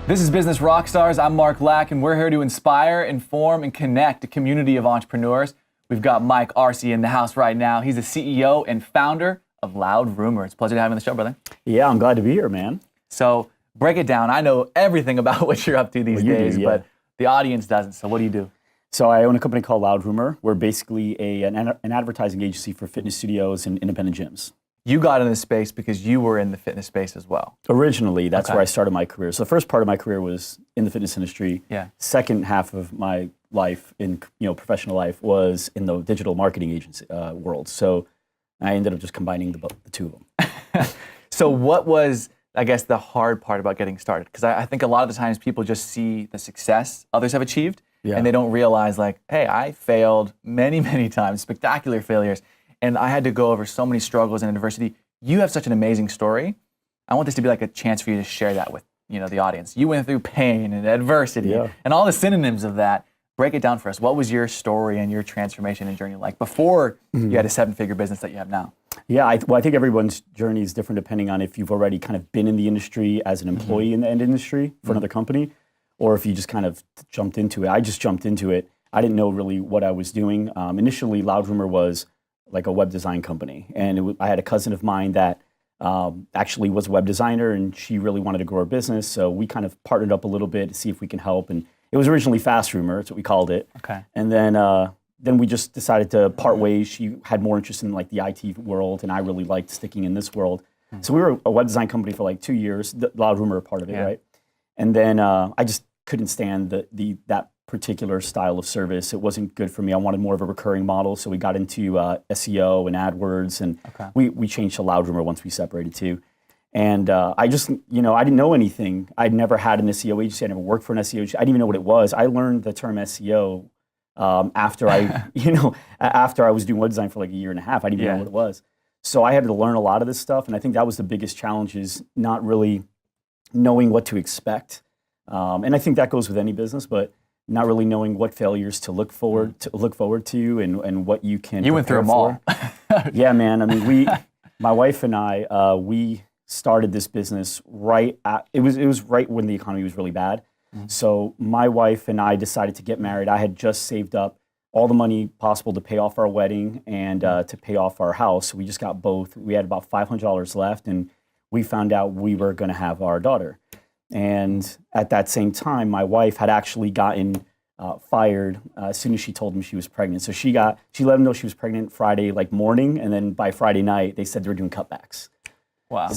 This is Business Rockstars. I'm Mark Lack, and we're here to inspire, inform, and connect a community of entrepreneurs. We've got Mike Arce in the house right now. He's the CEO and founder of Loud Rumor. It's a pleasure to have you on the show, brother. Yeah, I'm glad to be here, man. So break it down. I know everything about what you're up to these days, but the audience doesn't. So what do you do? So I own a company called Loud Rumor. We're basically an advertising agency for fitness studios and independent gyms. You got in this space because you were in the fitness space as well. Originally, that's where I started my career. So the first part of my career was in the fitness industry. Yeah. Second half of my life in professional life was in the digital marketing agency world. So I ended up just combining the two of them. So what was, I guess, the hard part about getting started? Because I think a lot of the times people just see the success others have achieved, and they don't realize, like, hey, I failed many, many times, spectacular failures, and I had to go over so many struggles and adversity. You have such an amazing story. I want this to be like a chance for you to share that with the audience. You went through pain and adversity and all the synonyms of that. Break it down for us. What was your story and your transformation and journey like before you had a seven-figure business that you have now? Yeah, I think everyone's journey is different depending on if you've already kind of been in the industry as an employee in the end industry for another company, or if you just kind of jumped into it. I just jumped into it. I didn't know really what I was doing. Initially, Loud Rumor was like a web design company, and I had a cousin of mine that actually was a web designer, and she really wanted to grow her business. So we kind of partnered up a little bit to see if we can help. And it was originally Fast Rumor, that's what we called it. Okay. And then we just decided to part ways. She had more interest in like the IT world, and I really liked sticking in this world. So we were a web design company for like 2 years. The Loud Rumor part of it, right? And then I just couldn't stand that particular style of service. It wasn't good for me. I wanted more of a recurring model, so we got into SEO and AdWords, and we changed to Loud Rumor once we separated too. And I just, I didn't know anything. I'd never had an SEO agency. I never worked for an SEO agency. I didn't even know what it was. I learned the term SEO after after I was doing web design for like a year and a half. I didn't even know what it was. So I had to learn a lot of this stuff, and I think that was the biggest challenge, is not really knowing what to expect. And I think that goes with any business, but not really knowing what failures to look forward to and what you can. You went through them all. Yeah, man. I mean, my wife and I, we started this business it was right when the economy was really bad. So my wife and I decided to get married. I had just saved up all the money possible to pay off our wedding and to pay off our house. So we just got both. We had about $500 left, and we found out we were going to have our daughter. And at that same time, my wife had actually gotten fired as soon as she told them she was pregnant. So she let them know she was pregnant Friday morning, and then by Friday night they said they were doing cutbacks. Wow.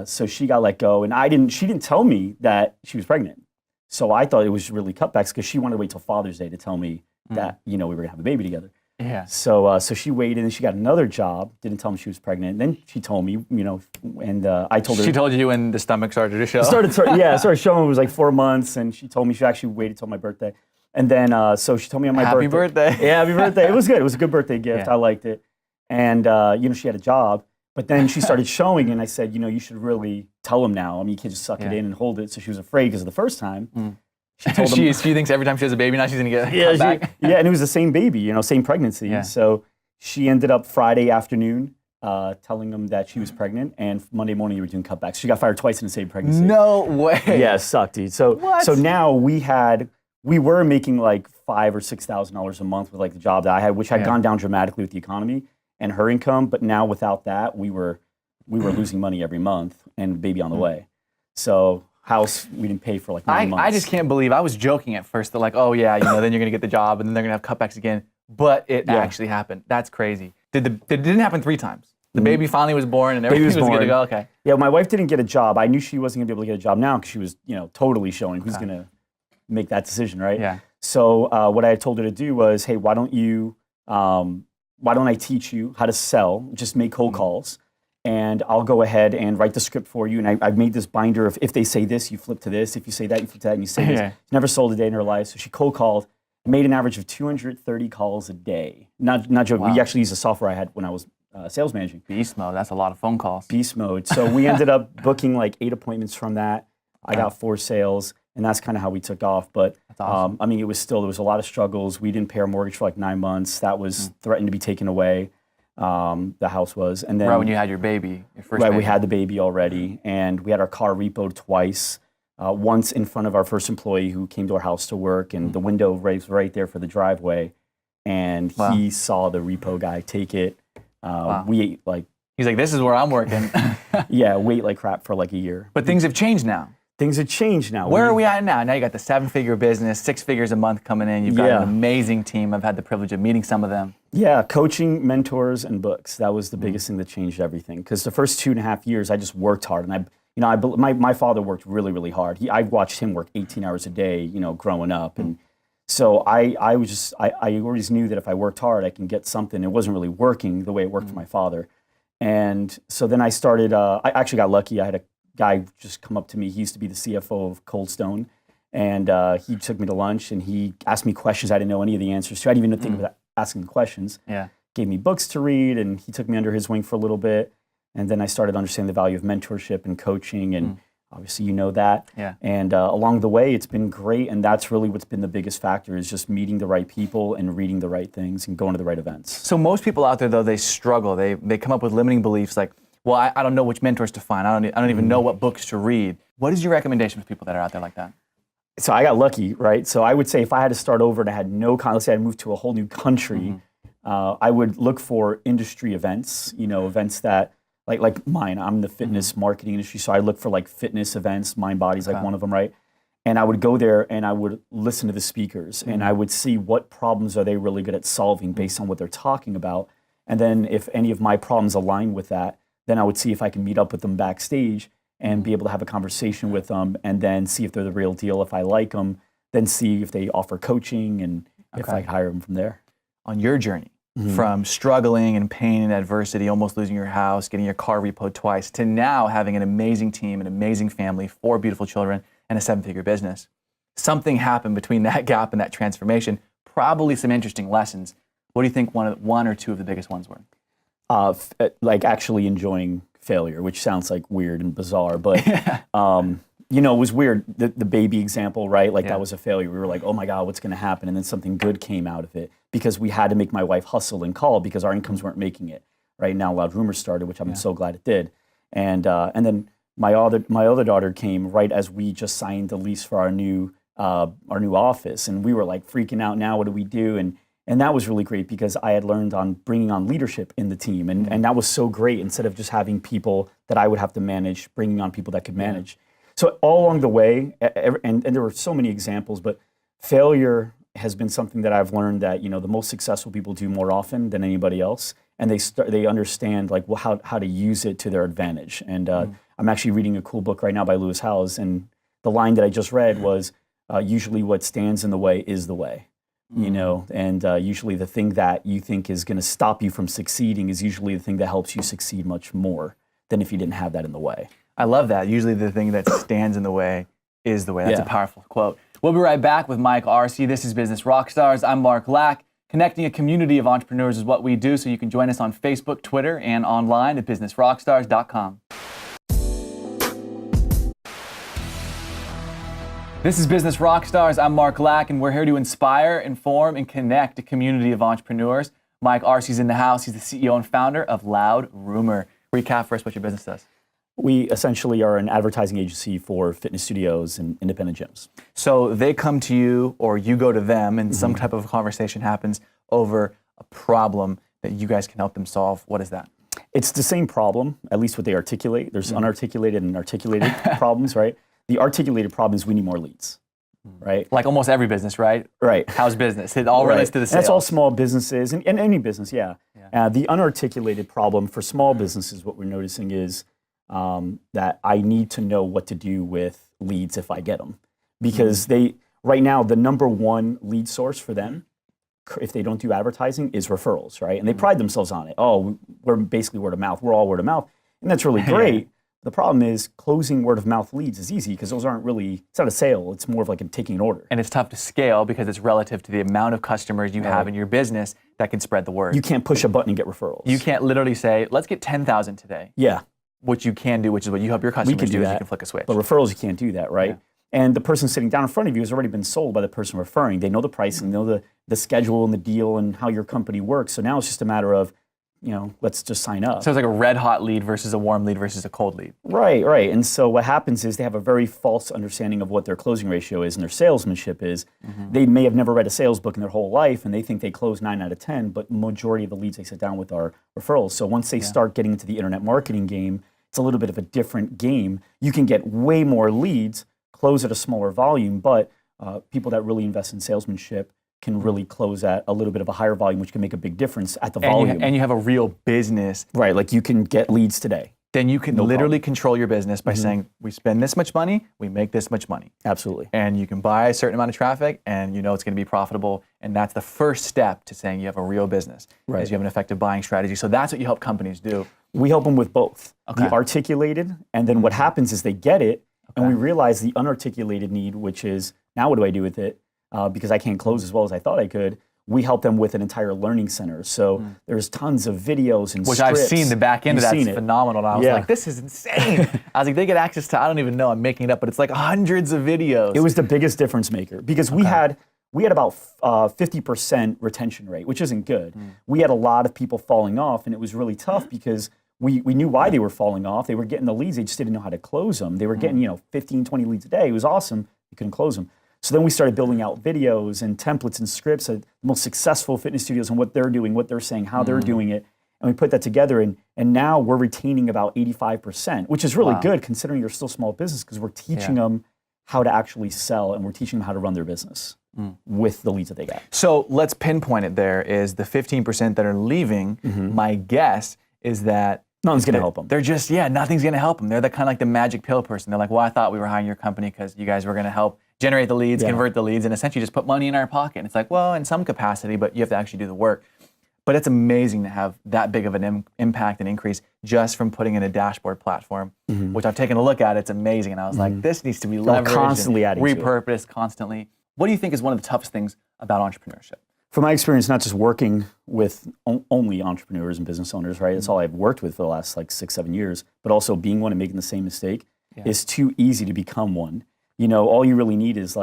So she got let go, and she didn't tell me that she was pregnant. So I thought it was really cutbacks because she wanted to wait till Father's Day to tell me that we were gonna have a baby together. Yeah. So she waited, and she got another job. Didn't tell me she was pregnant. And then she told me, and I told her. She told you when the stomach started to show. Started showing. It was like 4 months, and she told me she actually waited till my birthday. And then so she told me on my birthday. Happy birthday! Yeah, happy birthday. It was good. It was a good birthday gift. I liked it. And she had a job, but then she started showing, and I said, you should really tell him now. I mean, you can't just suck it in and hold it. So she was afraid because of the first time. She told him, she thinks every time she has a baby now she's gonna get back. And it was the same baby, same pregnancy. Yeah. So she ended up Friday afternoon telling them that she was pregnant, and Monday morning they were doing cutbacks. She got fired twice in the same pregnancy. No way. Yeah, it sucked, dude. So now we were making like $5,000 or $6,000 a month with like the job that I had, which had gone down dramatically with the economy and her income. But now without that, we were losing money every month, and baby on the way. So house we didn't pay for like 9 months. I just can't believe. I was joking at first. They're like, oh yeah, then you're gonna get the job, and then they're gonna have cutbacks again. But it actually happened. That's crazy. It didn't happen 3 times. The baby finally was born, and everything was good to go. Okay. Yeah, my wife didn't get a job. I knew she wasn't gonna be able to get a job now because she was, totally showing who's gonna make that decision, right? Yeah. So what I had told her to do was, hey, why don't I teach you how to sell? Just make cold calls. And I'll go ahead and write the script for you. And I've made this binder of, if they say this, you flip to this. If you say that, you flip to that, and you say this. She never sold a day in her life. So she cold called, made an average of 230 calls a day. Not joking. Wow. We actually used a software I had when I was sales managing. Beast mode. That's a lot of phone calls. Beast mode. So we ended up booking like 8 appointments from that. I got 4 sales, and that's kind of how we took off. But that's awesome. there was a lot of struggles. We didn't pay our mortgage for like 9 months. That was threatened to be taken away. The house was, and then right when you had your baby, your first baby. We had the baby already, and we had our car repoed twice. once in front of our first employee who came to our house to work, and the window was right there for the driveway, and he saw the repo guy take it. We ate like... He's like, this is where I'm working. Yeah, we ate like crap for like a year. But things have changed now. Things have changed now. Where are we at now? Now you got the 7-figure business, 6 figures a month coming in. You've got an amazing team. I've had the privilege of meeting some of them. Yeah, coaching, mentors, and books. That was the biggest thing that changed everything. Because the first 2.5 years, I just worked hard, and my father worked really, really hard. I watched him work 18 hours a day, growing up, and so I always knew that if I worked hard, I can get something. It wasn't really working the way it worked for my father, and so then I started. I actually got lucky. I had a guy just come up to me. He used to be the CFO of Cold Stone, and he took me to lunch, and he asked me questions I didn't know any of the answers to. I didn't even think about asking the questions. Yeah. Gave me books to read, and he took me under his wing for a little bit. And then I started understanding the value of mentorship and coaching, and obviously you know that. Yeah. And along the way, it's been great, and that's really what's been the biggest factor, is just meeting the right people and reading the right things and going to the right events. So most people out there, though, they struggle. They come up with limiting beliefs like, well, I don't know which mentors to find. I don't even know what books to read. What is your recommendation for people that are out there like that? So I got lucky, right? So I would say if I had to start over and I had let's say I moved to a whole new country, I would look for industry events, events that, like mine, I'm in the fitness marketing industry, so I look for like fitness events, Mind Body's like one of them, right? And I would go there and I would listen to the speakers, and I would see what problems are they really good at solving based on what they're talking about. And then if any of my problems align with that, then I would see if I can meet up with them backstage and be able to have a conversation with them, and then see if they're the real deal. If I like them, then see if they offer coaching, and if I can hire them from there. On your journey, from struggling and pain and adversity, almost losing your house, getting your car repoed twice, to now having an amazing team, an amazing family, 4 beautiful children, and a 7-figure business. Something happened between that gap and that transformation, probably some interesting lessons. What do you think one or two of the biggest ones were? Like actually enjoying failure, which sounds like weird and bizarre, but it was weird. The baby example, right? Like that was a failure. We were like, oh my God, what's going to happen? And then something good came out of it, because we had to make my wife hustle and call because our incomes weren't making it. Right now, Loud Rumors started, which I'm so glad it did. And then my other daughter came right as we just signed the lease for our new office, and we were like freaking out. Now what do we do? And that was really great, because I had learned on bringing on leadership in the team. And that was so great. Instead of just having people that I would have to manage, bringing on people that could manage. So all along the way, and there were so many examples, but failure has been something that I've learned that, the most successful people do more often than anybody else. And they understand like how to use it to their advantage. And I'm actually reading a cool book right now by Lewis Howes. And the line that I just read was, usually what stands in the way is the way. And usually the thing that you think is going to stop you from succeeding is usually the thing that helps you succeed much more than if you didn't have that in the way. I love that. Usually the thing that stands in the way is the way. That's a powerful quote. We'll be right back with Mike Arce. This is Business Rockstars. I'm Mark Lack. Connecting a community of entrepreneurs is what we do, so you can join us on Facebook, Twitter, and online at businessrockstars.com. This is Business Rockstars. I'm Mark Lack, and we're here to inspire, inform, and connect a community of entrepreneurs. Mike Arce's in the house. He's the CEO and founder of Loud Rumor. Recap for us what your business does. We essentially are an advertising agency for fitness studios and independent gyms. So they come to you, or you go to them, and some type of conversation happens over a problem that you guys can help them solve. What is that? It's the same problem, at least what they articulate. There's unarticulated and articulated problems, right? The articulated problem is we need more leads, right? Like almost every business, right? Right. How's business? It all relates to the sales. And that's all small businesses and any business, the unarticulated problem for small businesses, what we're noticing is that I need to know what to do with leads if I get them. Because right now, the number one lead source for them, if they don't do advertising, is referrals, right? And they pride themselves on it. Oh, we're basically word of mouth. We're all word of mouth. And that's really great. The problem is closing word of mouth leads is easy because those aren't really, it's not a sale, it's more of like taking an order. And it's tough to scale because it's relative to the amount of customers you have in your business that can spread the word. You can't push a button and get referrals. You can't literally say, let's get 10,000 today. Yeah. Which you can do, which is what you help your customers do, is you can flick a switch. But referrals, you can't do that, right? Yeah. And the person sitting down in front of you has already been sold by the person referring. They know the price and know the schedule and the deal and how your company works. So now it's just a matter of let's just sign up. So it's like a red hot lead versus a warm lead versus a cold lead. Right. And so what happens is they have a very false understanding of what their closing ratio is and their salesmanship is. They may have never read a sales book in their whole life, and they think they close 9 out of 10, but majority of the leads they sit down with are referrals. So once they start getting into the internet marketing game, it's a little bit of a different game. You can get way more leads, close at a smaller volume, but people that really invest in salesmanship can really close at a little bit of a higher volume, which can make a big difference at the volume. And you have a real business. Right, like you can get leads today. Then you can literally control your business by saying, we spend this much money, we make this much money. Absolutely. And you can buy a certain amount of traffic and you know it's going to be profitable. And that's the first step to saying you have a real business. Right. Is you have an effective buying strategy. So that's what you help companies do. We help them with both. The articulated, and then what happens is they get it, and we realize the unarticulated need, which is, now what do I do with it? Because I can't close as well as I thought I could. We help them with an entire learning center. So there's tons of videos and Which scripts. I've seen the back end of that's phenomenal. And I was like, this is insane. I was like, they get access to, I don't even know, I'm making it up, but it's like hundreds of videos. It was the biggest difference maker because we had about 50% retention rate, which isn't good. We had a lot of people falling off, and it was really tough because we knew why they were falling off. They were getting the leads, they just didn't know how to close them. They were getting 15, 20 leads a day. It was awesome. You couldn't close them. So then we started building out videos and templates and scripts of the most successful fitness studios and what they're doing, what they're saying, how they're doing it. And we put that together, and now we're retaining about 85%, which is really good considering you're still a small business, because we're teaching them how to actually sell, and we're teaching them how to run their business with the leads that they get. So let's pinpoint it there is the 15% that are leaving. My guess is that nothing's going to help them. They're just, nothing's going to help them. They're the kind of like the magic pill person. They're like, well, I thought we were hiring your company because you guys were going to help generate the leads, convert the leads, and essentially just put money in our pocket. And it's like, well, in some capacity, but you have to actually do the work. But it's amazing to have that big of an impact and increase just from putting in a dashboard platform, which I've taken a look at. It's amazing. And I was like, this needs to be leveraged, constantly adding to it. repurposed constantly. What do you think is one of the toughest things about entrepreneurship? From my experience, not just working with only entrepreneurs and business owners, right? That's all I've worked with for the last 6-7 years, but also being one and making the same mistake is too easy to become one. All you really need is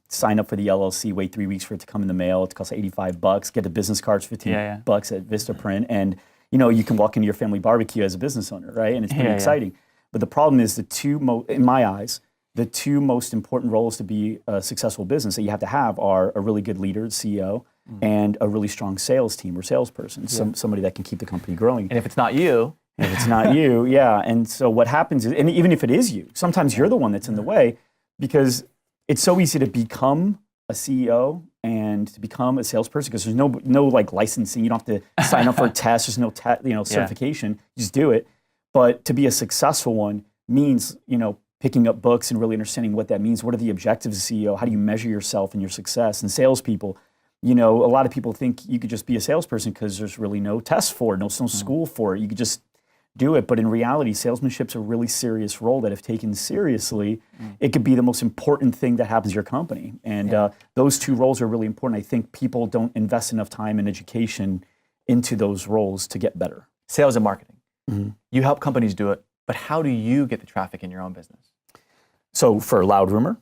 sign up for the LLC, wait 3 weeks for it to come in the mail. It costs $85, get the business cards, $15 at Vistaprint, and you can walk into your family barbecue as a business owner, right? And it's pretty exciting. But the problem is in my eyes, the two most important roles to be a successful business that you have to have are a really good leader, CEO, and a really strong sales team or salesperson, somebody that can keep the company growing. And if it's not you, And so what happens is, and even if it is you, sometimes you're the one that's in the way, because it's so easy to become a CEO and to become a salesperson because there's no licensing. You don't have to sign up for a test. There's no certification. You just do it. But to be a successful one means picking up books and really understanding what that means. What are the objectives of CEO? How do you measure yourself and your success? And salespeople, a lot of people think you could just be a salesperson because there's really no test for it, no school for it. You could just do it. But in reality, salesmanship's a really serious role that if taken seriously, it could be the most important thing that happens to your company. And those two roles are really important. I think people don't invest enough time and education into those roles to get better. Sales and marketing. You help companies do it, but how do you get the traffic in your own business? So for Loud Rumor,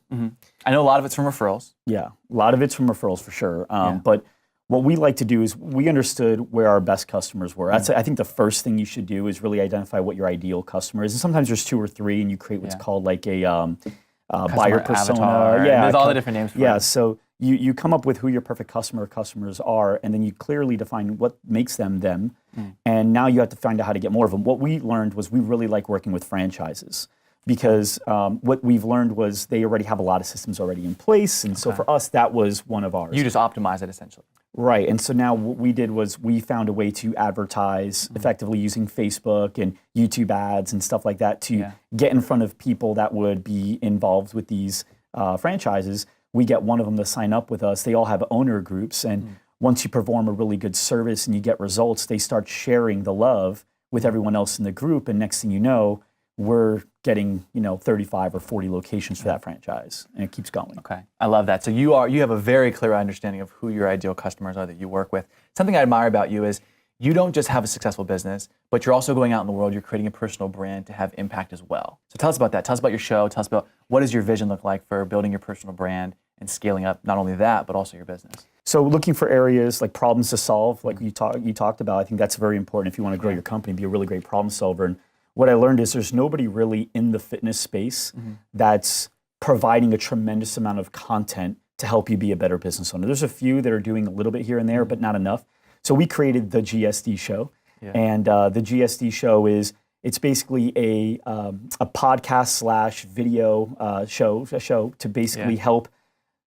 I know a lot of it's from referrals. Yeah, a lot of it's from referrals for sure. But what we like to do is we understood where our best customers were. I think the first thing you should do is really identify what your ideal customer is. And sometimes there's 2 or 3, and you create what's called like a buyer persona. Avatar. There's all the different names for it. So you come up with who your perfect customers are, and then you clearly define what makes them them. And now you have to find out how to get more of them. What we learned was we really like working with franchises, because what we've learned was they already have a lot of systems already in place. And so for us, that was one of ours. You just optimize it essentially. Right. And so now what we did was we found a way to advertise effectively using Facebook and YouTube ads and stuff like that to get in front of people that would be involved with these franchises. We get one of them to sign up with us. They all have owner groups. And once you perform a really good service and you get results, they start sharing the love with everyone else in the group. And next thing you know, we're getting 35 or 40 locations for that franchise, and it keeps going. Okay, I love that. So you have a very clear understanding of who your ideal customers are that you work with. Something I admire about you is you don't just have a successful business, but you're also going out in the world, you're creating a personal brand to have impact as well. So tell us about that. Tell us about your show. Tell us about what does your vision look like for building your personal brand and scaling up not only that, but also your business? So looking for areas like problems to solve, like you talked about, I think that's very important if you want to grow your company, be a really great problem solver. And what I learned is there's nobody really in the fitness space that's providing a tremendous amount of content to help you be a better business owner. There's a few that are doing a little bit here and there, but not enough. So we created the GSD Show. And the GSD Show it's basically a podcast / video show to basically help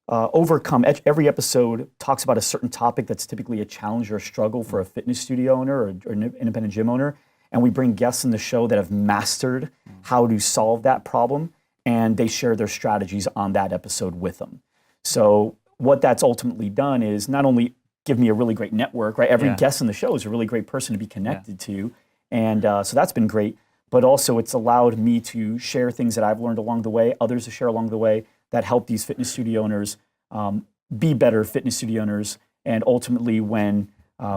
overcome. Every episode talks about a certain topic that's typically a challenge or a struggle for a fitness studio owner or an independent gym owner. And we bring guests in the show that have mastered how to solve that problem, and they share their strategies on that episode with them. So what that's ultimately done is not only give me a really great network, right? Every guest in the show is a really great person to be connected to. And so that's been great. But also it's allowed me to share things that I've learned along the way, others to share along the way, that help these fitness studio owners be better fitness studio owners. And ultimately, when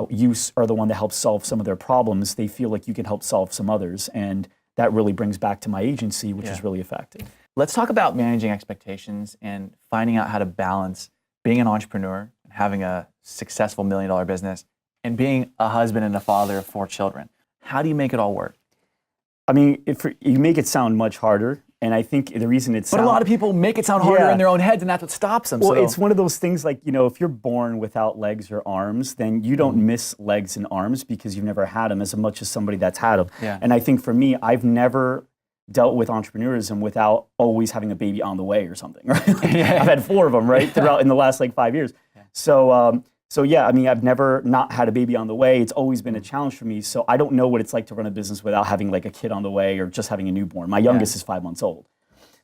you are the one that helps solve some of their problems, they feel like you can help solve some others. And that really brings back to my agency, which is really effective. Let's talk about managing expectations and finding out how to balance being an entrepreneur, having a successful $1 million business, and being a husband and a father of 4 children. How do you make it all work? I mean, you make it sound much harder. And I think the reason it's... But a lot of people make it sound harder in their own heads, and that's what stops them. Well, it's one of those things like, if you're born without legs or arms, then you don't miss legs and arms because you've never had them as much as somebody that's had them. And I think for me, I've never dealt with entrepreneurism without always having a baby on the way or something, right? I've had 4 of them, right, throughout in the last 5 years. So yeah, I mean, I've never not had a baby on the way. It's always been a challenge for me. So I don't know what it's like to run a business without having a kid on the way or just having a newborn. My youngest is 5 months old.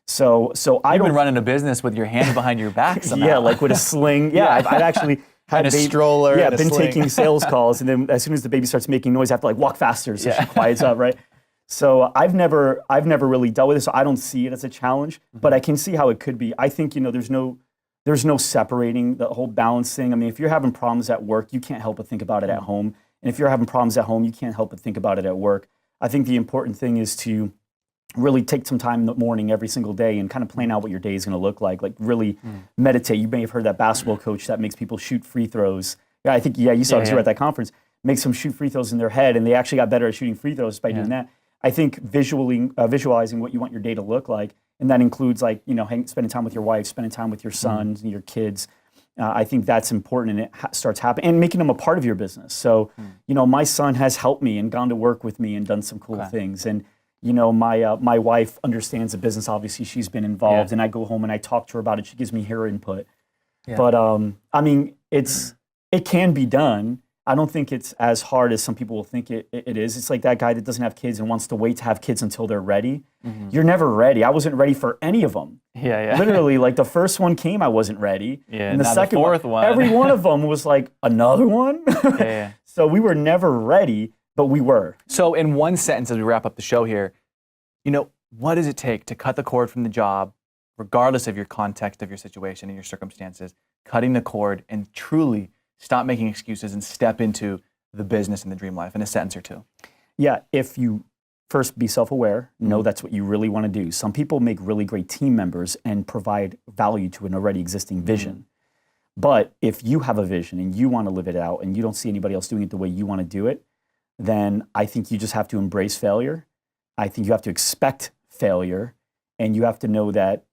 So You've been running a business with your hands behind your back somehow. Yeah, like with a sling. I've actually had a stroller. Yeah, been taking sales calls, and then as soon as the baby starts making noise, I have to walk faster so she quiets up, right? So I've never really dealt with it, so I don't see it as a challenge, but I can see how it could be. I think there's no separating the whole balance thing. I mean, if you're having problems at work, you can't help but think about it at home, and if you're having problems at home, you can't help but think about it at work. I think the important thing is to really take some time in the morning every single day and kind of plan out what your day is going to look like really meditate. You may have heard that basketball coach that makes people shoot free throws. Yeah, I think, you saw it too at that conference. Makes them shoot free throws in their head, and they actually got better at shooting free throws by doing that. I think visualizing what you want your day to look like, and that includes spending time with your wife, spending time with your sons and your kids. I think that's important, and it starts happening, and making them a part of your business. So, my son has helped me and gone to work with me and done some cool things. And my wife understands the business. Obviously, she's been involved, and I go home and I talk to her about it. She gives me her input. But I mean, it can be done. I don't think it's as hard as some people will think it is. It's like that guy that doesn't have kids and wants to wait to have kids until they're ready. You're never ready. I wasn't ready for any of them. Literally, the first one came, I wasn't ready. And the second fourth one, every one of them was like, another one? So we were never ready, but we were. So in one sentence, as we wrap up the show here, what does it take to cut the cord from the job, regardless of your context of your situation and your circumstances, cutting the cord and truly stop making excuses and step into the business and the dream life in a sentence or two? Yeah, if you first be self-aware, know that's what you really want to do. Some people make really great team members and provide value to an already existing vision. But if you have a vision and you want to live it out and you don't see anybody else doing it the way you want to do it, then I think you just have to embrace failure. I think you have to expect failure. And you have to know that,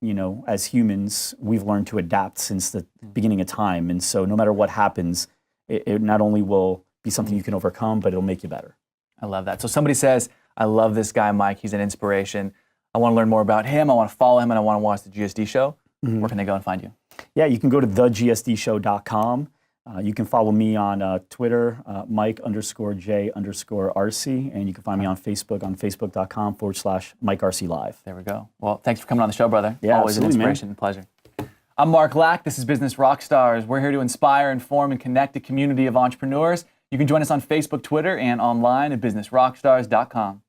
as humans, we've learned to adapt since the beginning of time. And so no matter what happens, it not only will be something you can overcome, but it'll make you better. I love that. So somebody says, I love this guy, Mike. He's an inspiration. I want to learn more about him. I want to follow him, and I want to watch the GSD show. Where can they go and find you? Yeah, you can go to thegsdshow.com. You can follow me on Twitter, Mike_J_Arce, and you can find me on Facebook on facebook.com/Mike Arce Live. There we go. Well, thanks for coming on the show, brother. Yeah, always an inspiration and pleasure. I'm Mark Lack. This is Business Rockstars. We're here to inspire, inform, and connect a community of entrepreneurs. You can join us on Facebook, Twitter, and online at businessrockstars.com.